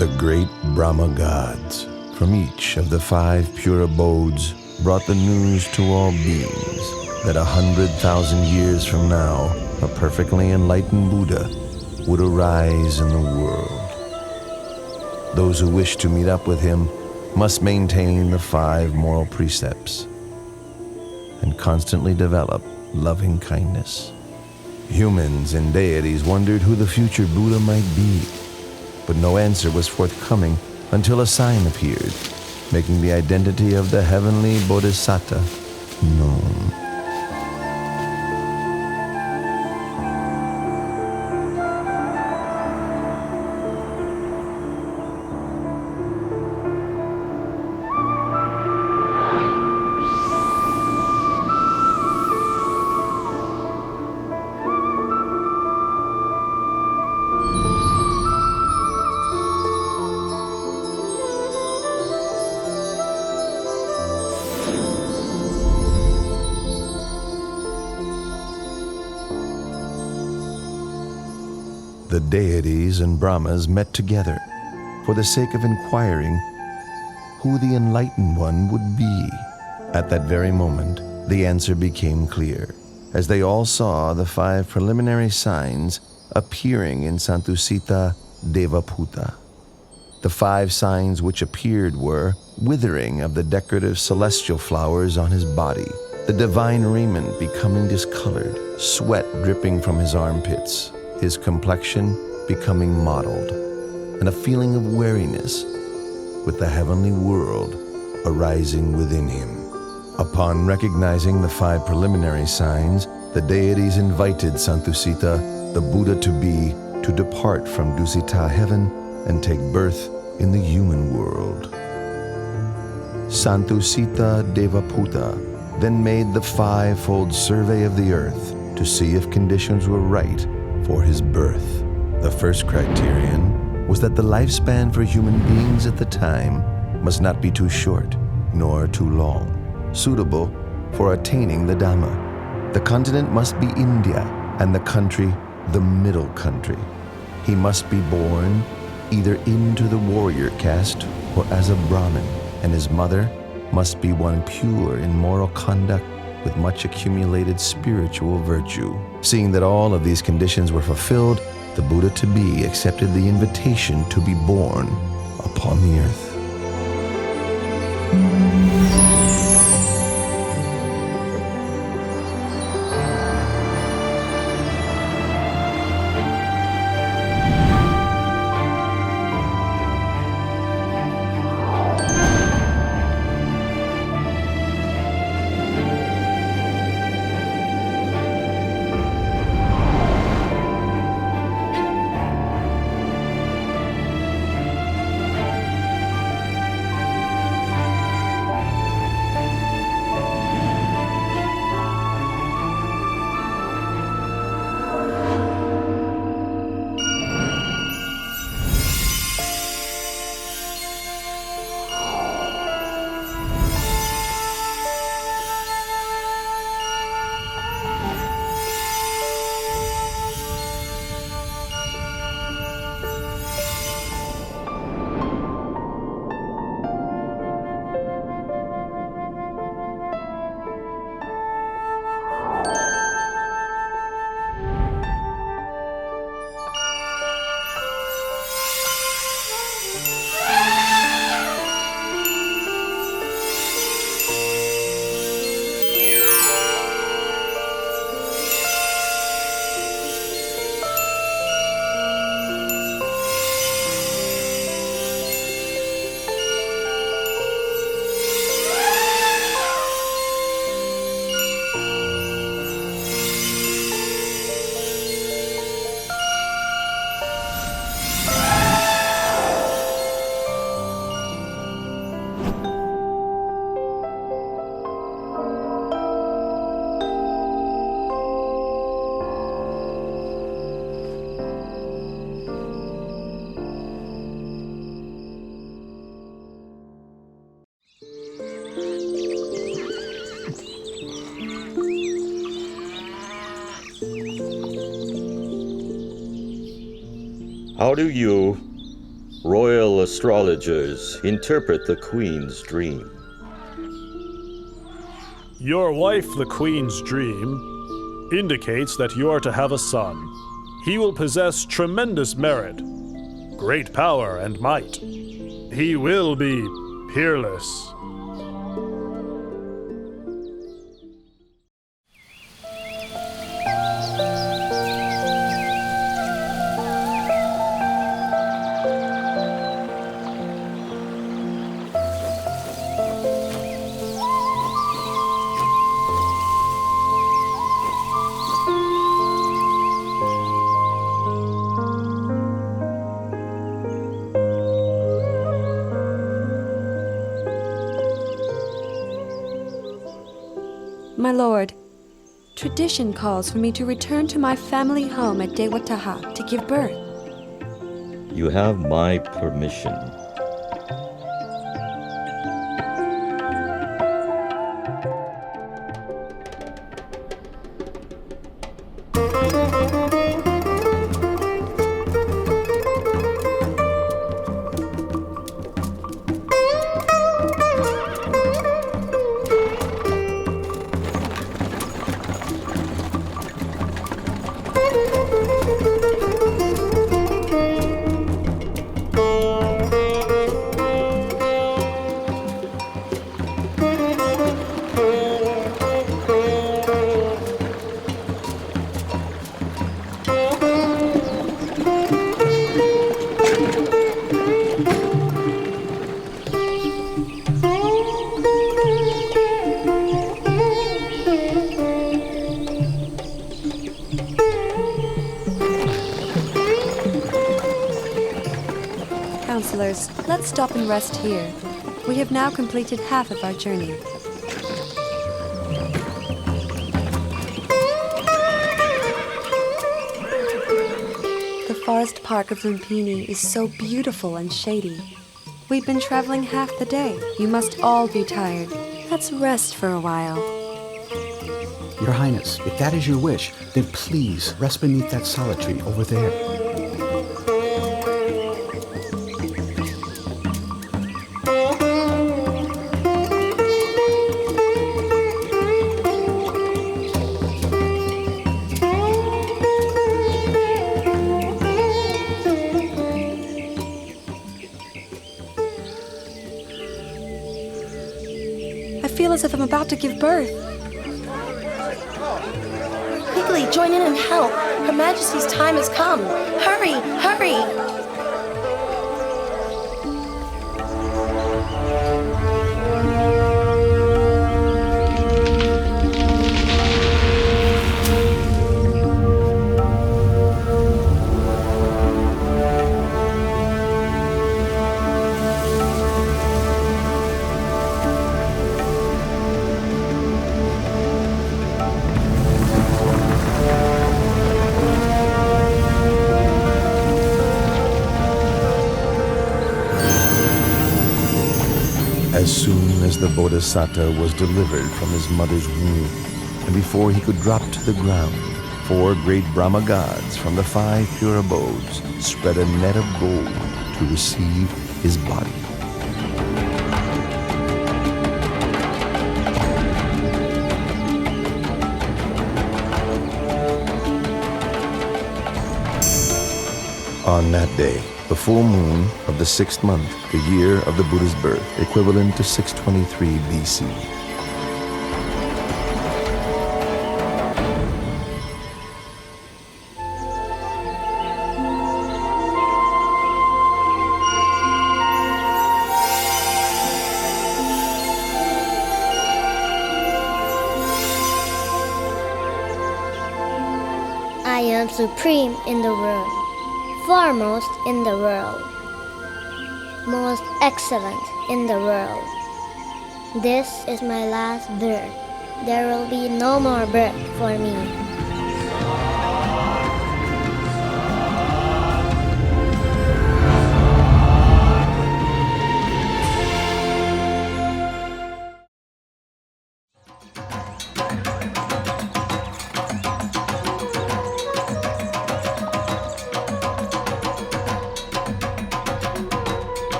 The great Brahma gods from each of the 5 pure abodes brought the news to all beings that 100,000 years from now, a perfectly enlightened Buddha would arise in the world. Those who wish to meet up with him must maintain the 5 moral precepts and constantly develop loving kindness. Humans and deities wondered who the future Buddha might be, but no answer was forthcoming until a sign appeared, making the identity of the heavenly Bodhisattva known. The deities and Brahmas met together for the sake of inquiring who the enlightened one would be. At that very moment, the answer became clear, as they all saw the 5 preliminary signs appearing in Santusita Devaputa. The 5 signs which appeared were withering of the decorative celestial flowers on his body, the divine raiment becoming discolored, sweat dripping from his armpits, his complexion becoming mottled, and a feeling of weariness with the heavenly world arising within him. Upon recognizing the 5 preliminary signs, the deities invited Santusita, the Buddha to depart from Dusita heaven and take birth in the human world. Santusita Devaputa then made the 5-fold survey of the earth to see if conditions were right for his birth. The first criterion was that the lifespan for human beings at the time must not be too short nor too long, suitable for attaining the Dhamma. The continent must be India and the country the middle country. He must be born either into the warrior caste or as a Brahmin, and his mother must be one pure in moral conduct with much accumulated spiritual virtue. Seeing that all of these conditions were fulfilled, the Buddha-to-be accepted the invitation to be born upon the earth. How do you Royal astrologers interpret the Queen's dream. Your wife, the Queen's dream, indicates that you are to have a son. He will possess tremendous merit, great power and might. He will be peerless. My lord, tradition calls for me to return to my family home at Dewataha to give birth. You have my permission. Counselors, let's stop and rest here. We have now completed half of our journey. The forest park of Lumpini is so beautiful and shady. We've been traveling half the day. You must all be tired. Let's rest for a while. Your Highness, if that is your wish, then please rest beneath that solid tree over there. I feel as if I'm about to give birth. Quickly, join in and help. Her Majesty's time has come. Hurry, hurry! As soon as the Bodhisattva was delivered from his mother's womb, and before he could drop to the ground, 4 great Brahma gods from the 5 pure abodes spread a net of gold to receive his body. On that day, the full moon of the 6th month, the year of the Buddha's birth, equivalent to 623 BC. I am supreme in the world, foremost in the world, most excellent in the world. This is my last birth. There will be no more birth for me.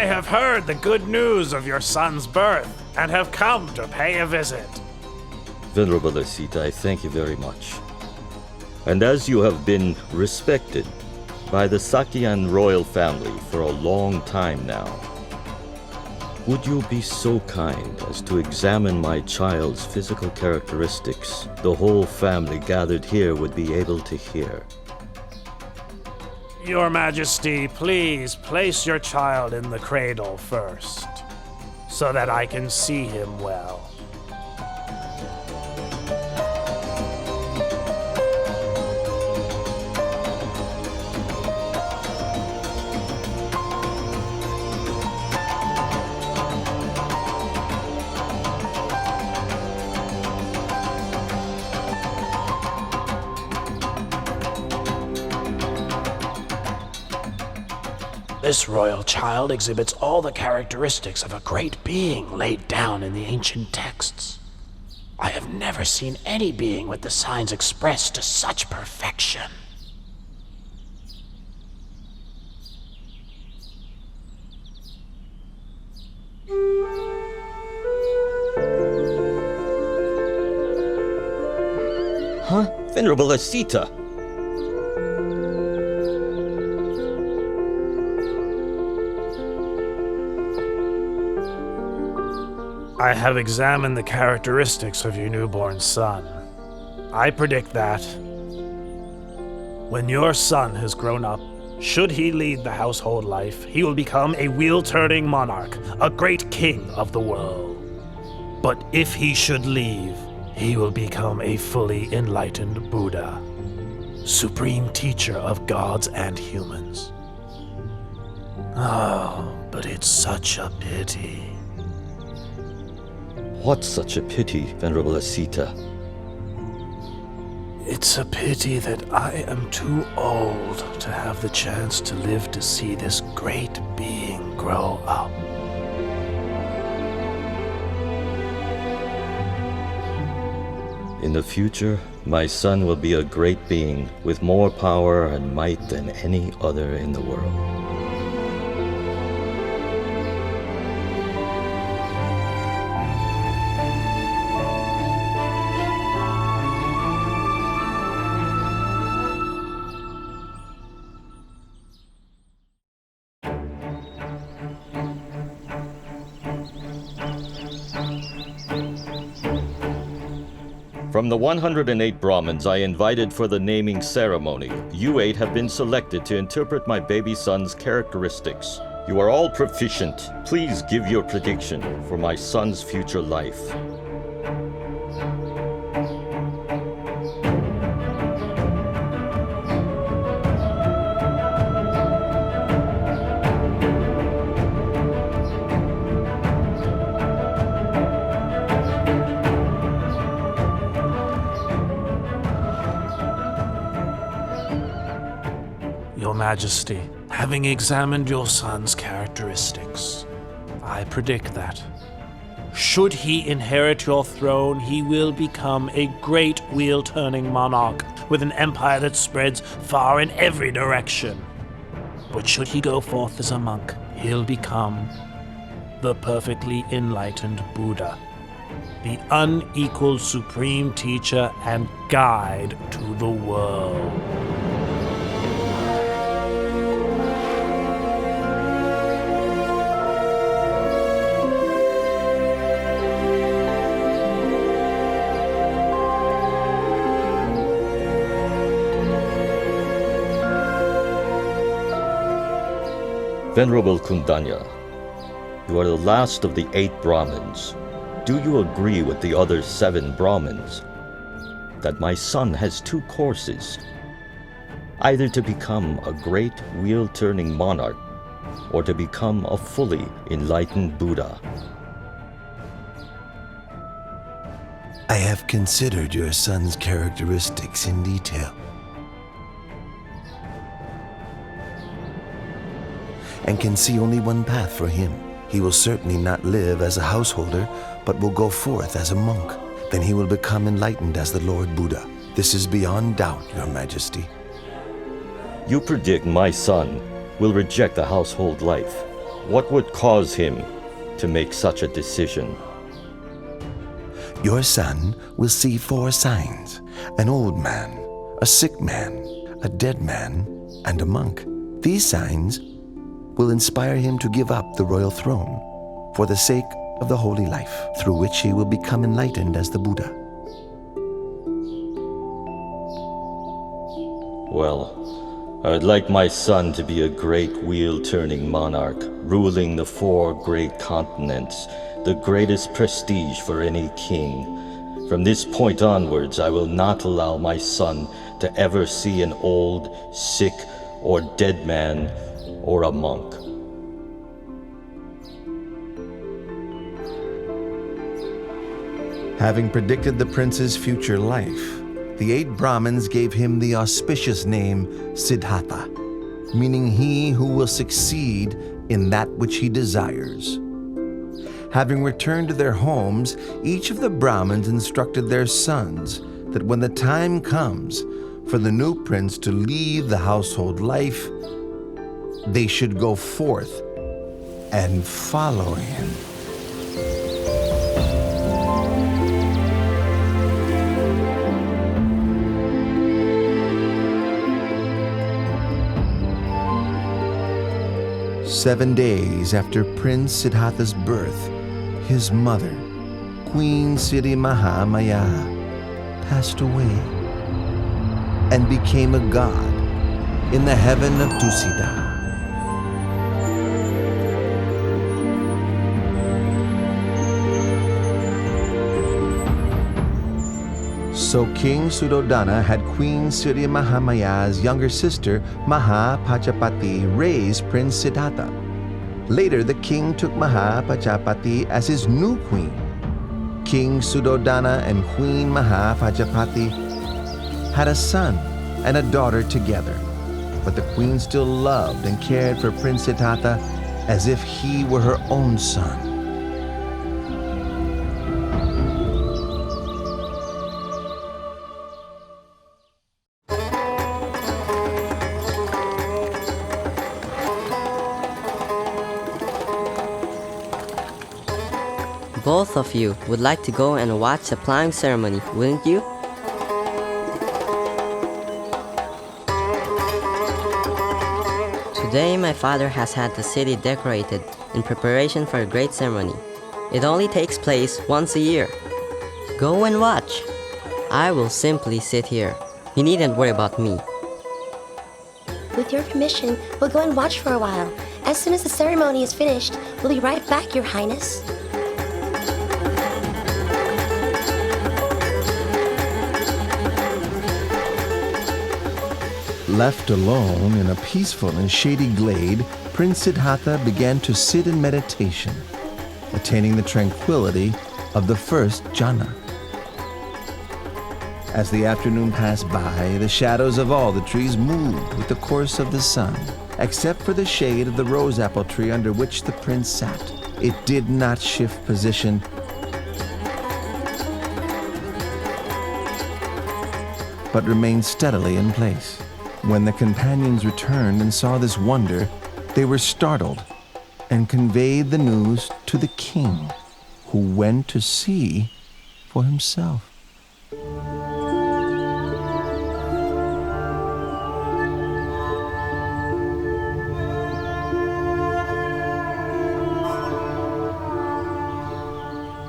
I have heard the good news of your son's birth and have come to pay a visit. Venerable Asita, I thank you very much. And as you have been respected by the Sakyan royal family for a long time now, would you be so kind as to examine my child's physical characteristics? The whole family gathered here would be able to hear. Your Majesty, please place your child in the cradle first, so that I can see him well. This royal child exhibits all the characteristics of a great being laid down in the ancient texts. I have never seen any being with the signs expressed to such perfection. Huh? Venerable Asita! I have examined the characteristics of your newborn son. I predict that when your son has grown up, should he lead the household life, he will become a wheel-turning monarch, a great king of the world. But if he should leave, he will become a fully enlightened Buddha, supreme teacher of gods and humans. Oh, but it's such a pity. What's such a pity, Venerable Asita? It's a pity that I am too old to have the chance to live to see this great being grow up. In the future, my son will be a great being with more power and might than any other in the world. From the 108 Brahmins I invited for the naming ceremony, you 8 have been selected to interpret my baby son's characteristics. You are all proficient. Please give your prediction for my son's future life. Your Majesty, having examined your son's characteristics, I predict that, should he inherit your throne, he will become a great wheel-turning monarch with an empire that spreads far in every direction. But should he go forth as a monk, he'll become the perfectly enlightened Buddha, the unequaled supreme teacher and guide to the world. Venerable Kundanya, you are the last of the 8 Brahmins. Do you agree with the other 7 Brahmins that my son has 2 courses, either to become a great wheel-turning monarch or to become a fully enlightened Buddha? I have considered your son's characteristics in detail, and can see only one path for him. He will certainly not live as a householder, but will go forth as a monk. Then he will become enlightened as the Lord Buddha. This is beyond doubt, Your Majesty. You predict my son will reject the household life What would cause him to make such a decision? Your son will see 4 signs: an old man, a sick man, a dead man, and a monk. These signs will inspire him to give up the royal throne for the sake of the holy life, through which he will become enlightened as the Buddha. Well, I'd like my son to be a great wheel-turning monarch, ruling the 4 great continents, the greatest prestige for any king. From this point onwards, I will not allow my son to ever see an old, sick, or dead man, or a monk. Having predicted the prince's future life, the 8 Brahmins gave him the auspicious name Siddhartha, meaning he who will succeed in that which he desires. Having returned to their homes, each of the Brahmins instructed their sons that when the time comes for the new prince to leave the household life, they should go forth and follow him. Seven days after Prince Siddhartha's birth, his mother, Queen Siri Mahamaya, passed away and became a god in the heaven of Tusida. So King Suddhodana had Queen Siri Mahamaya's younger sister Mahapajapati raise Prince Siddhartha. Later, the king took Mahapajapati as his new queen. King Suddhodana and Queen Mahapajapati had a son and a daughter together, but the queen still loved and cared for Prince Siddhartha as if he were her own son. Both of you would like to go and watch the plowing ceremony, wouldn't you? Today my father has had the city decorated in preparation for a great ceremony. It only takes place once a year. Go and watch. I will simply sit here. You needn't worry about me. With your permission, we'll go and watch for a while. As soon as the ceremony is finished, we'll be right back, Your Highness. Left alone in a peaceful and shady glade, Prince Siddhartha began to sit in meditation, attaining the tranquility of the first jhana. As the afternoon passed by, the shadows of all the trees moved with the course of the sun, except for the shade of the rose apple tree under which the prince sat. It did not shift position, but remained steadily in place. When the companions returned and saw this wonder, they were startled and conveyed the news to the king, who went to see for himself.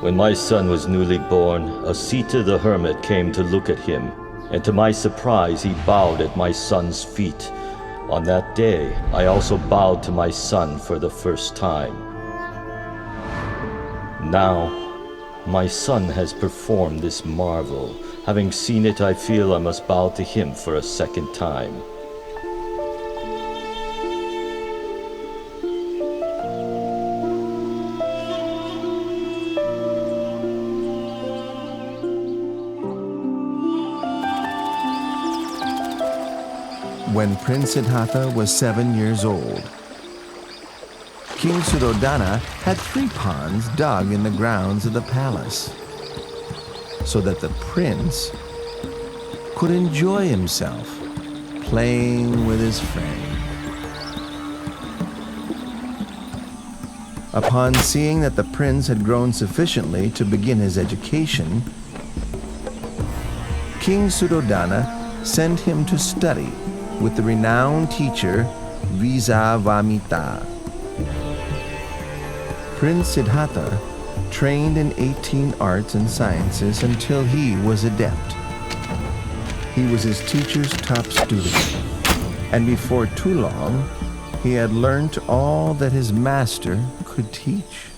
When my son was newly born, Asita the hermit came to look at him, and to my surprise he bowed at my son's feet. On that day, I also bowed to my son for the first time. Now, my son has performed this marvel. Having seen it, I feel I must bow to him for a second time. When Prince Siddhartha was 7 years old, King Suddhodana had 3 ponds dug in the grounds of the palace, so that the prince could enjoy himself playing with his friend. Upon seeing that the prince had grown sufficiently to begin his education, King Suddhodana sent him to study with the renowned teacher Visavamita. Prince Siddhartha trained in 18 arts and sciences until he was adept. He was his teacher's top student, and before too long, he had learnt all that his master could teach.